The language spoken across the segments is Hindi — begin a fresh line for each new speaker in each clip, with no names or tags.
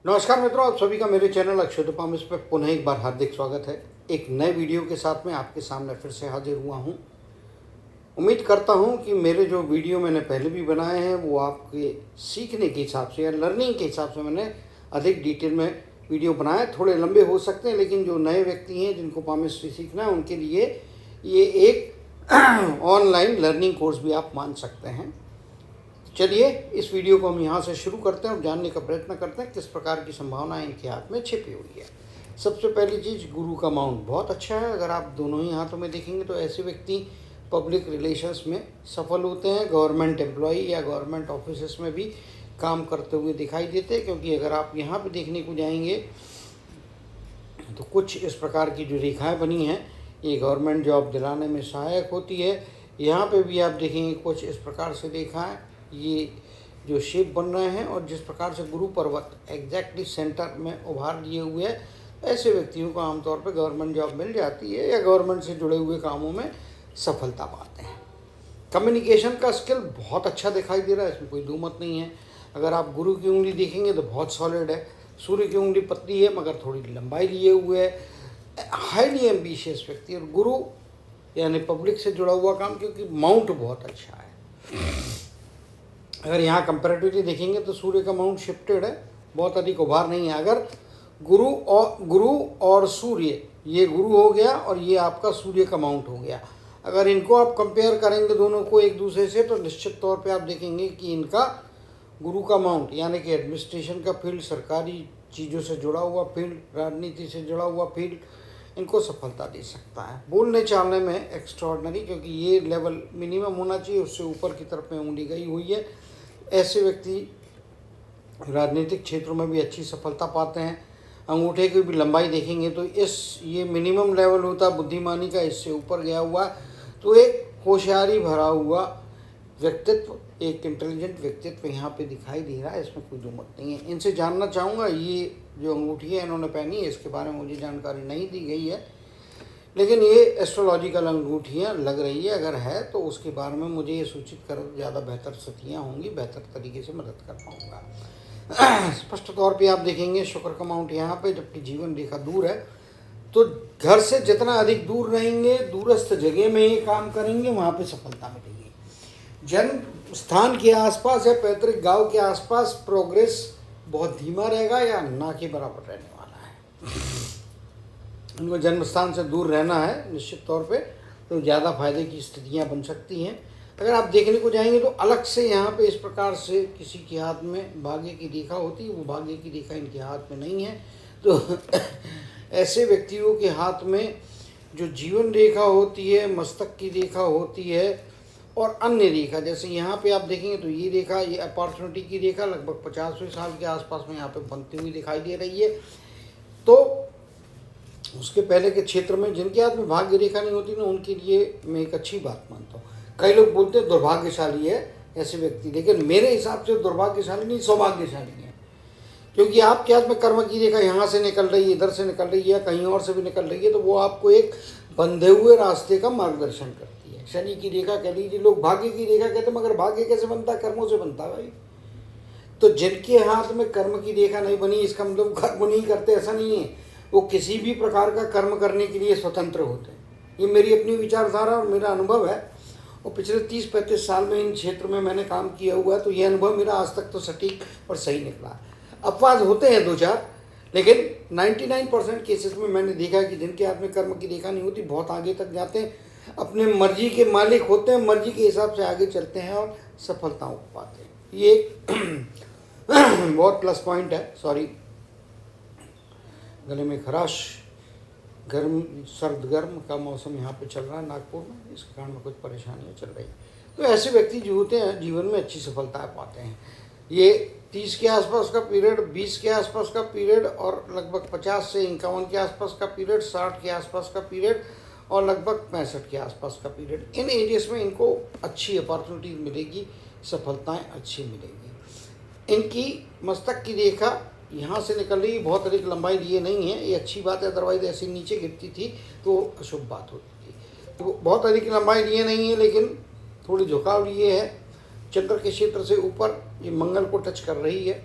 नमस्कार मित्रों, आप सभी का मेरे चैनल अक्षय पामिस पर पुनः एक बार हार्दिक स्वागत है। एक नए वीडियो के साथ में आपके सामने फिर से हाजिर हुआ हूं। उम्मीद करता हूं कि मेरे जो वीडियो मैंने पहले भी बनाए हैं वो आपके सीखने के हिसाब से या लर्निंग के हिसाब से मैंने अधिक डिटेल में वीडियो बनाए। थोड़े लंबे हो सकते हैं, लेकिन जो नए व्यक्ति हैं जिनको पामिस्ट्री सीखना है उनके लिए ये एक ऑनलाइन लर्निंग कोर्स भी आप मान सकते हैं। चलिए इस वीडियो को हम यहाँ से शुरू करते हैं और जानने का प्रयत्न करते हैं किस प्रकार की संभावनाएं इनके हाथ में छिपी हुई है। सबसे पहली चीज़, गुरु का माउंट बहुत अच्छा है। अगर आप दोनों ही हाथों में देखेंगे तो ऐसे व्यक्ति पब्लिक रिलेशंस में सफल होते हैं, गवर्नमेंट एम्प्लॉई या गवर्नमेंट ऑफिस में भी काम करते हुए दिखाई देते हैं। क्योंकि अगर आप यहाँ पर देखने को जाएंगे तो कुछ इस प्रकार की जो रेखाएँ बनी हैं ये गवर्नमेंट जॉब दिलाने में सहायक होती है। यहाँ पर भी आप देखेंगे कुछ इस प्रकार से रेखाएँ, ये जो शेप बन रहे हैं और जिस प्रकार से गुरु पर्वत एग्जैक्टली सेंटर में उभार लिए हुए है, ऐसे व्यक्तियों को आमतौर पर गवर्नमेंट जॉब मिल जाती है या गवर्नमेंट से जुड़े हुए कामों में सफलता पाते हैं। कम्युनिकेशन का स्किल बहुत अच्छा दिखाई दे रहा है, इसमें कोई दो मत नहीं है। अगर आप गुरु की उंगली देखेंगे तो बहुत सॉलिड है। सूर्य की उंगली पतली है मगर थोड़ी लंबाई लिए हुए है। हाईली एम्बिशियस व्यक्ति और गुरु यानी पब्लिक से जुड़ा हुआ काम, क्योंकि माउंट बहुत अच्छा है। अगर यहाँ कंपैरेटिवली देखेंगे तो सूर्य का माउंट शिफ्टेड है, बहुत अधिक उभार नहीं है। अगर गुरु और सूर्य, ये गुरु हो गया और ये आपका सूर्य का माउंट हो गया, अगर इनको आप कंपेयर करेंगे दोनों को एक दूसरे से तो निश्चित तौर पे आप देखेंगे कि इनका गुरु का माउंट यानी कि एडमिनिस्ट्रेशन का फील्ड, सरकारी चीज़ों से जुड़ा हुआ फील्ड, राजनीति से जुड़ा हुआ फील्ड इनको सफलता दे सकता है। बोलने चालने में एक्स्ट्राऑर्डिनरी, क्योंकि ये लेवल मिनिमम होना चाहिए, उससे ऊपर की तरफ में उंगली गई हुई है। ऐसे व्यक्ति राजनीतिक क्षेत्रों में भी अच्छी सफलता पाते हैं। अंगूठे की भी लंबाई देखेंगे तो ये मिनिमम लेवल होता है बुद्धिमानी का, इससे ऊपर गया हुआ। तो एक होशियारी भरा हुआ व्यक्तित्व, एक इंटेलिजेंट व्यक्तित्व यहाँ पे दिखाई दे रहा है, इसमें कोई दो मत नहीं है। इनसे जानना चाहूँगा, ये जो अंगूठी है इन्होंने पहनी है, इसके बारे में मुझे जानकारी नहीं दी गई है, लेकिन ये एस्ट्रोलॉजिकल अंगूठियाँ लग रही है। अगर है तो उसके बारे में मुझे ये सूचित कर ज़्यादा बेहतर स्थितियाँ होंगी, बेहतर तरीके से मदद कर पाऊँगा। स्पष्ट तौर पे आप देखेंगे शुक्र का माउंट यहाँ पे, जबकि जीवन रेखा दूर है। तो घर से जितना अधिक दूर रहेंगे, दूरस्थ जगह में ये काम करेंगे, वहाँ पे सफलता मिलेगी। जन्म स्थान के आसपास या पैतृक गाँव के आसपास प्रोग्रेस बहुत धीमा रहेगा या ना के बराबर रहने वाला है। उनको जन्म स्थान से दूर रहना है निश्चित तौर पे, तो ज़्यादा फायदे की स्थितियाँ बन सकती हैं। अगर आप देखने को जाएंगे तो अलग से यहाँ पे इस प्रकार से किसी के हाथ में भाग्य की रेखा होती है, वो भाग्य की रेखा इनके हाथ में नहीं है। तो ऐसे व्यक्तियों के हाथ में जो जीवन रेखा होती है, मस्तक की रेखा होती है और अन्य रेखा, जैसे यहाँ पे आप देखेंगे तो ये रेखा, ये अपॉर्चुनिटी की रेखा लगभग 50वें साल के आसपास में यहाँ पे बनती हुई दिखाई दे रही है। तो उसके पहले के क्षेत्र में जिनके हाथ में भाग्य रेखा नहीं होती ना, उनके लिए मैं एक अच्छी बात मानता हूँ। कई लोग बोलते हैं दुर्भाग्यशाली है ऐसे व्यक्ति, लेकिन मेरे हिसाब से दुर्भाग्यशाली नहीं, सौभाग्यशाली है। क्योंकि आपके हाथ में कर्म की रेखा यहाँ से निकल रही है, इधर से निकल रही है, कहीं और से भी निकल रही है, तो वो आपको एक बंधे हुए रास्ते का मार्गदर्शन करती है। शनि की रेखा कह लीजिए, लोग भाग्य की रेखा कहते हैं, मगर भाग्य कैसे बनता है? कर्मों से बनता है भाई। तो जिनके हाथ में कर्म की रेखा नहीं बनी, इसका मतलब कर्म नहीं करते ऐसा नहीं है, वो किसी भी प्रकार का कर्म करने के लिए स्वतंत्र होते हैं। ये मेरी अपनी विचारधारा और मेरा अनुभव है, और पिछले 30-35 साल में इन क्षेत्र में मैंने काम किया हुआ है, तो ये अनुभव मेरा आज तक तो सटीक और सही निकला। अपवाद होते हैं 2-4, लेकिन 99% केसेस में मैंने देखा कि जिनके हाथ में कर्म की रेखा नहीं होती बहुत आगे तक जाते हैं, अपने मर्जी के मालिक होते हैं, मर्जी के हिसाब से आगे चलते हैं और सफलताओं को पाते हैं। ये एक बहुत प्लस पॉइंट है। सॉरी, गले में खराश, गर्म सर्द गर्म का मौसम यहाँ पे चल रहा है नागपुर में, इस कारण में कुछ परेशानियाँ चल रही। तो ऐसे व्यक्ति जो होते हैं जीवन में अच्छी सफलताएं पाते हैं। ये 30 के आसपास का पीरियड, 20 के आसपास का पीरियड और लगभग 50 से 51 के आसपास का पीरियड, 60 के आसपास का पीरियड और लगभग 65 के आसपास का पीरियड, इन एरियाज में इनको अच्छी अपॉर्चुनिटी मिलेगी, सफलताएँ अच्छी मिलेगी। इनकी मस्तक की रेखा यहाँ से निकल रही, बहुत अधिक लंबाई लिए नहीं है, ये अच्छी बात है। अदरवाइज ऐसे नीचे गिरती थी तो अशुभ बात होती थी। तो बहुत अधिक लंबाई लिए नहीं है, लेकिन थोड़ी झुकाव लिए है। चंद्र के क्षेत्र से ऊपर ये मंगल को टच कर रही है।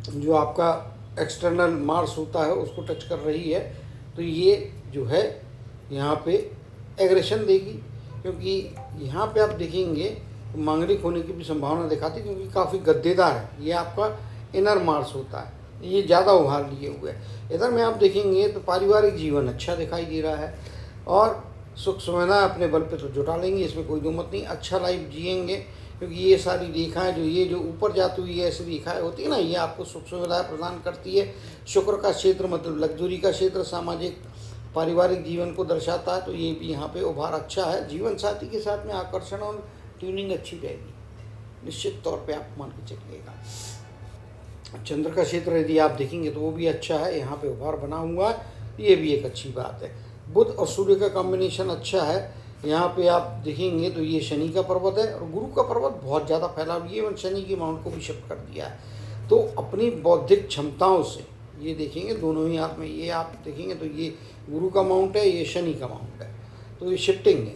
जो आपका एक्सटर्नल मार्स होता है उसको टच कर रही है, तो ये जो है यहाँ पे एग्रेशन देगी, क्योंकि यहाँ पे आप देखेंगे तो मांगलिक होने की भी संभावना दिखाती है, क्योंकि काफ़ी गद्देदार है। ये आपका इनर मार्स होता है, ये ज़्यादा उभार लिए हुए है। इधर में आप देखेंगे तो पारिवारिक जीवन अच्छा दिखाई दे रहा है, और सुख सुविधा अपने बल पे तो जुटा लेंगे, इसमें कोई दो मत नहीं। अच्छा लाइफ जिएंगे, क्योंकि ये सारी रेखाएं जो ऊपर जाती हुई ऐसी रेखाएं होती है ना, ये आपको सुख सुविधाएं प्रदान करती है। शुक्र का क्षेत्र मतलब लग्जरी का क्षेत्र, सामाजिक पारिवारिक जीवन को दर्शाता है, तो ये भी यहाँ पे उभार अच्छा है। जीवन साथी के साथ में आकर्षण और ट्यूनिंग अच्छी रहेगी, निश्चित तौर पे आप मान के चलिएगा। चंद्र का क्षेत्र यदि आप देखेंगे तो वो भी अच्छा है, यहाँ पे उभार बना हुआ है, ये भी एक अच्छी बात है। बुध और सूर्य का कॉम्बिनेशन अच्छा है। यहाँ पे आप देखेंगे तो ये शनि का पर्वत है, और गुरु का पर्वत बहुत ज़्यादा फैला हुआ है, एवं शनि की माउंट को भी शिफ्ट कर दिया है। तो अपनी बौद्धिक क्षमताओं से ये देखेंगे दोनों ही हाथ में, ये आप देखेंगे तो ये गुरु का माउंट है, ये शनि का माउंट है, तो ये शिफ्टिंग है,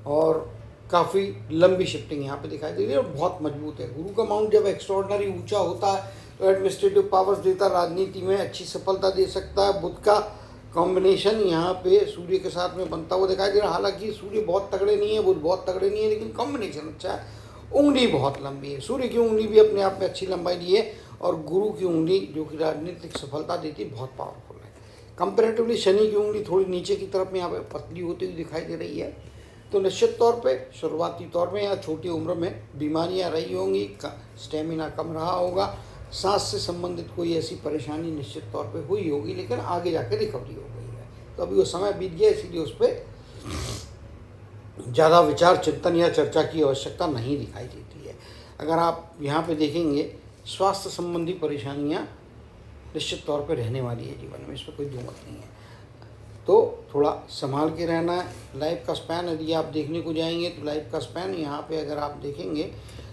और काफ़ी लंबी शिफ्टिंग यहाँ पे दिखाई दे रही है, और बहुत मजबूत है। गुरु का माउंट जब एक्स्ट्रॉर्डनरी ऊंचा होता है तो एडमिनिस्ट्रेटिव पावर्स देता, राजनीति में अच्छी सफलता दे सकता है। बुध का कॉम्बिनेशन यहाँ पे सूर्य के साथ में बनता हुआ दिखाई दे रहा है। हालांकि सूर्य बहुत तगड़े नहीं है, बुध बहुत तगड़े नहीं है, लेकिन कॉम्बिनेशन अच्छा है। उंगली बहुत लंबी है, सूर्य की उंगली भी अपने आप में अच्छी लंबाई ली है, और गुरु की उंगली जो कि राजनीतिक सफलता देती है, बहुत पावरफुल है। कंपेरेटिवली शनि की उंगली थोड़ी नीचे की तरफ में यहाँ पे पतली होती हुई दिखाई दे रही है। तो निश्चित तौर पे शुरुआती तौर में या छोटी उम्र में बीमारियां रही होंगी, स्टेमिना कम रहा होगा, सांस से संबंधित कोई ऐसी परेशानी निश्चित तौर पे हुई होगी, लेकिन आगे जाके रिकवरी हो गई है। तो अभी वो समय बीत गया, इसीलिए उस पर ज़्यादा विचार चिंतन या चर्चा की आवश्यकता नहीं दिखाई देती है। अगर आप यहाँ पे देखेंगे, स्वास्थ्य संबंधी परेशानियाँ निश्चित तौर पे रहने वाली है जीवन में, इसमें कोई दो मत नहीं है। तो थोड़ा संभाल के रहना है। लाइफ का स्पैन यदि आप देखने को जाएंगे तो लाइफ का स्पैन यहाँ पे अगर आप देखेंगे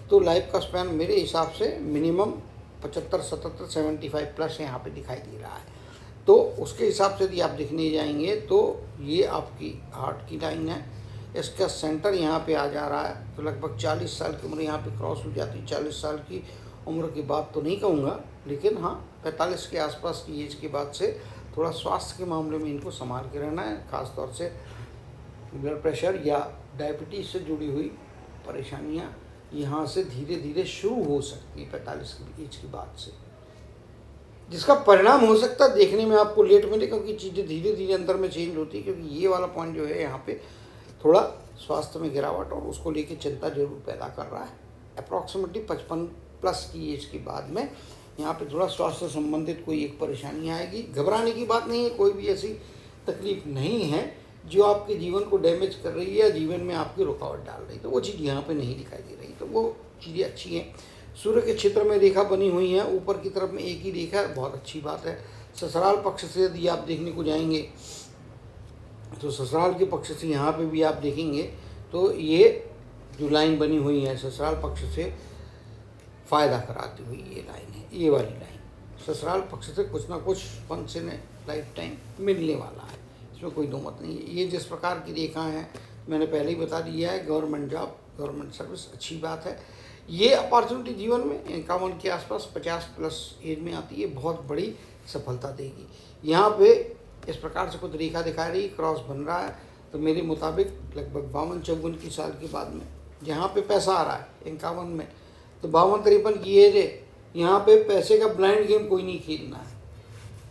तो लाइफ का स्पैन मेरे हिसाब से मिनिमम 75, 77, 75 प्लस यहाँ पे दिखाई दे रहा है। तो उसके हिसाब से यदि आप देखने जाएंगे तो ये आपकी हार्ट की लाइन है, इसका सेंटर यहाँ पे आ जा रहा है। तो लगभग 40 साल की उम्र यहाँ पे क्रॉस हो जाती है। 40 साल की उम्र की बात तो नहीं कहूँगा, लेकिन हाँ 45 के आसपास की एज के बाद से थोड़ा स्वास्थ्य के मामले में इनको संभाल के रहना है। ख़ास तौर से ब्लड प्रेशर या डायबिटीज़ से जुड़ी हुई परेशानियां यहाँ से धीरे धीरे शुरू हो सकती है 45 की एज के बाद से, जिसका परिणाम हो सकता है देखने में आपको लेट मिले, क्योंकि चीज़ें धीरे धीरे अंदर में चेंज होती है। क्योंकि ये वाला पॉइंट जो है यहाँ पे थोड़ा स्वास्थ्य में गिरावट और उसको लेके चिंता जरूर पैदा कर रहा है। अप्रॉक्सीमेटली 55 प्लस की एज के बाद में यहाँ पे थोड़ा स्वास्थ्य संबंधित कोई एक परेशानी आएगी। घबराने की बात नहीं है, कोई भी ऐसी तकलीफ नहीं है जो आपके जीवन को डैमेज कर रही है या जीवन में आपकी रुकावट डाल रही है, तो वो चीज़ यहाँ पे नहीं दिखाई दे रही, तो वो चीज़ें अच्छी हैं। सूर्य के क्षेत्र में रेखा बनी हुई है, ऊपर की तरफ में एक ही रेखा है, बहुत अच्छी बात है। ससुराल पक्ष से यदि आप देखने को जाएंगे तो ससुराल के पक्ष से यहाँ पे भी आप देखेंगे तो ये जो लाइन बनी हुई है ससुराल पक्ष से फ़ायदा कराती हुई ये लाइन है, ये वाली लाइन ससुराल पक्ष से कुछ ना कुछ फंड से लाइफ टाइम मिलने वाला है, इसमें कोई दो मत नहीं है। ये जिस प्रकार की रेखा है मैंने पहले ही बता दिया है, गवर्नमेंट जॉब, गवर्नमेंट सर्विस अच्छी बात है। ये अपॉर्चुनिटी जीवन में 51 के आसपास 50 प्लस एज में आती है, बहुत बड़ी सफलता देगी। यहाँ पे इस प्रकार से कुछ रेखा दिखा रही, क्रॉस बन रहा है, तो मेरे मुताबिक लगभग 52-54 की साल के बाद में जहाँ पे पैसा आ रहा है 51 में, तो 52-53 की एज है, यहाँ पे पैसे का ब्लाइंड गेम कोई नहीं खेलना है,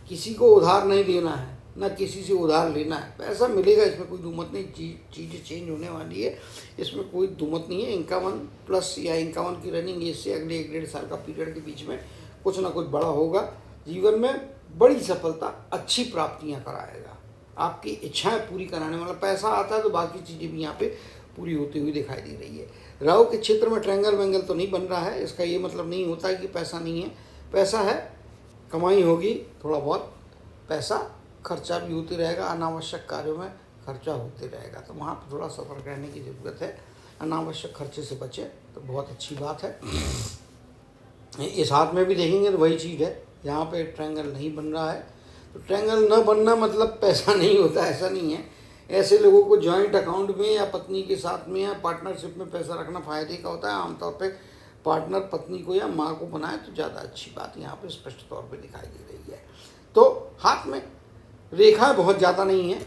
किसी को उधार नहीं देना है, ना किसी से उधार लेना है, पैसा मिलेगा, इसमें कोई दुमत नहीं। चीज़ें चेंज होने वाली है, इसमें कोई दुमत नहीं है। 51 प्लस या 51 की रनिंग एज से अगले 1-1.5 साल का पीरियड के बीच में कुछ ना कुछ बड़ा होगा, जीवन में बड़ी सफलता, अच्छी प्राप्तियां कराएगा, आपकी इच्छाएं पूरी कराने वाला। पैसा आता है तो बाकी चीज़ें भी यहाँ पे पूरी होती हुई दिखाई दे रही है। राहु के क्षेत्र में ट्रायंगल वेंगल तो नहीं बन रहा है, इसका ये मतलब नहीं होता है कि पैसा नहीं है, पैसा है, कमाई होगी, थोड़ा बहुत पैसा खर्चा भी होते रहेगा, अनावश्यक कार्यों में खर्चा होते रहेगा, तो वहाँ पर थोड़ा सतर्क रहने की ज़रूरत है। अनावश्यक खर्चे से बचे तो बहुत अच्छी बात है। इस हाथ में भी देखेंगे तो वही चीज़ है, यहाँ पे ट्रायंगल नहीं बन रहा है, तो ट्रायंगल न बनना मतलब पैसा नहीं होता, ऐसा नहीं है। ऐसे लोगों को जॉइंट अकाउंट में या पत्नी के साथ में या पार्टनरशिप में पैसा रखना फ़ायदे का होता है। आमतौर पे पार्टनर पत्नी को या माँ को बनाए तो ज़्यादा अच्छी बात यहाँ पे स्पष्ट तौर पे दिखाई दे रही है। तो हाथ में रेखाएं बहुत ज़्यादा नहीं है,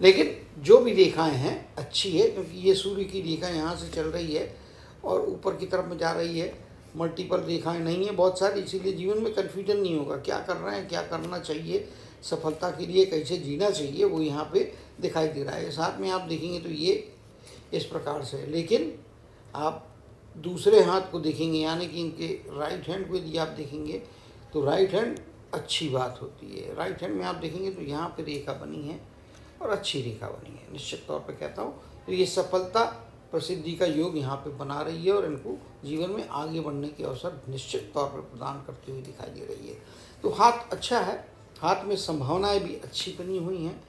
लेकिन जो भी रेखाएं हैं अच्छी है, क्योंकि ये सूर्य की रेखा यहाँ से चल रही है और ऊपर की तरफ में जा रही है, मल्टीपल रेखाएं नहीं है बहुत सारी, इसीलिए जीवन में कन्फ्यूजन नहीं होगा क्या कर रहे हैं, क्या करना चाहिए, सफलता के लिए कैसे जीना चाहिए, वो यहाँ पे दिखाई दे रहा है। साथ में आप देखेंगे तो ये इस प्रकार से, लेकिन आप दूसरे हाथ को देखेंगे यानी कि इनके राइट हैंड को यदि आप देखेंगे तो राइट हैंड अच्छी बात होती है। राइट हैंड में आप देखेंगे तो यहाँ पे रेखा बनी है और अच्छी रेखा बनी है, निश्चित तौर पे कहता हूँ तो ये सफलता प्रसिद्धि का योग यहाँ पे बना रही है और इनको जीवन में आगे बढ़ने के अवसर निश्चित तौर पर प्रदान करती हुई दिखाई दे रही है। तो हाथ अच्छा है, हाथ में संभावनाएं भी अच्छी बनी हुई हैं,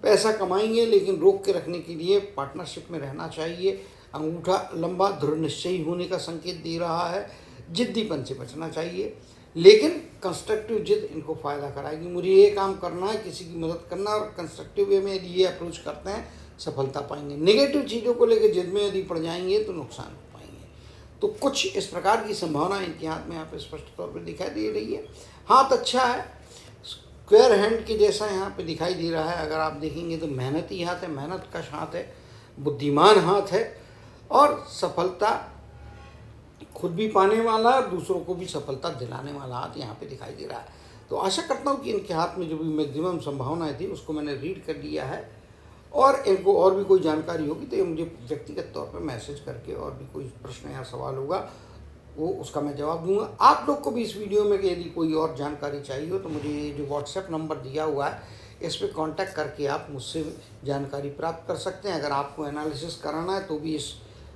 पैसा कमाएंगे लेकिन रोक के रखने के लिए पार्टनरशिप में रहना चाहिए। अंगूठा लंबा दृढ़ निश्चयी होने का संकेत दे रहा है, जिद्दीपन से बचना चाहिए, लेकिन कंस्ट्रक्टिव जिद इनको फ़ायदा कराएगी। मुझे ये काम करना है, किसी की मदद करना, और कंस्ट्रक्टिव वे में यदि ये अप्रोच करते हैं सफलता पाएंगे। नेगेटिव चीज़ों को लेकर जिद में यदि पड़ जाएंगे तो नुकसान हो पाएंगे। तो कुछ इस प्रकार की संभावना इनके हाथ में यहाँ पे स्पष्ट तौर पर दिखाई दे रही है। हाथ अच्छा है, स्क्वायर हैंड के जैसा यहाँ पे दिखाई दे रहा है। अगर आप देखेंगे तो मेहनती हाथ है, मेहनत का हाथ है, बुद्धिमान हाथ है और सफलता खुद भी पाने वाला और दूसरों को भी सफलता दिलाने वाला हाथ यहाँ पे दिखाई दे रहा है। तो आशा करता हूँ कि इनके हाथ में जो भी मैक्सिमम संभावनाएं थी उसको मैंने रीड कर लिया है, और इनको और भी कोई जानकारी होगी तो ये मुझे व्यक्तिगत तौर पर मैसेज करके, और भी कोई प्रश्न या सवाल होगा वो उसका मैं जवाब दूंगा। आप लोग को भी इस वीडियो में यदि कोई और जानकारी चाहिए हो तो मुझे ये जो व्हाट्सएप नंबर दिया हुआ है इस पर कांटेक्ट करके आप मुझसे जानकारी प्राप्त कर सकते हैं। अगर आपको एनालिसिस कराना है तो भी इस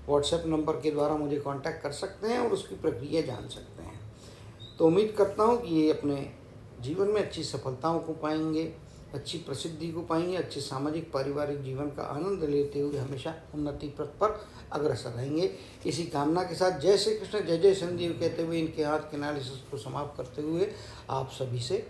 व्हाट्सएप नंबर के द्वारा मुझे कांटेक्ट कर सकते हैं और उसकी प्रक्रिया जान सकते हैं। तो उम्मीद करता हूँ कि ये अपने जीवन में अच्छी सफलताओं को पाएंगे, अच्छी प्रसिद्धि को पाएंगे, अच्छे सामाजिक पारिवारिक जीवन का आनंद लेते हुए हमेशा उन्नति पथ पर अग्रसर रहेंगे। इसी कामना के साथ जय श्री कृष्ण, जय जय संजीव कहते हुए इनके हाथ के एनालिसिस को समाप्त करते हुए आप सभी से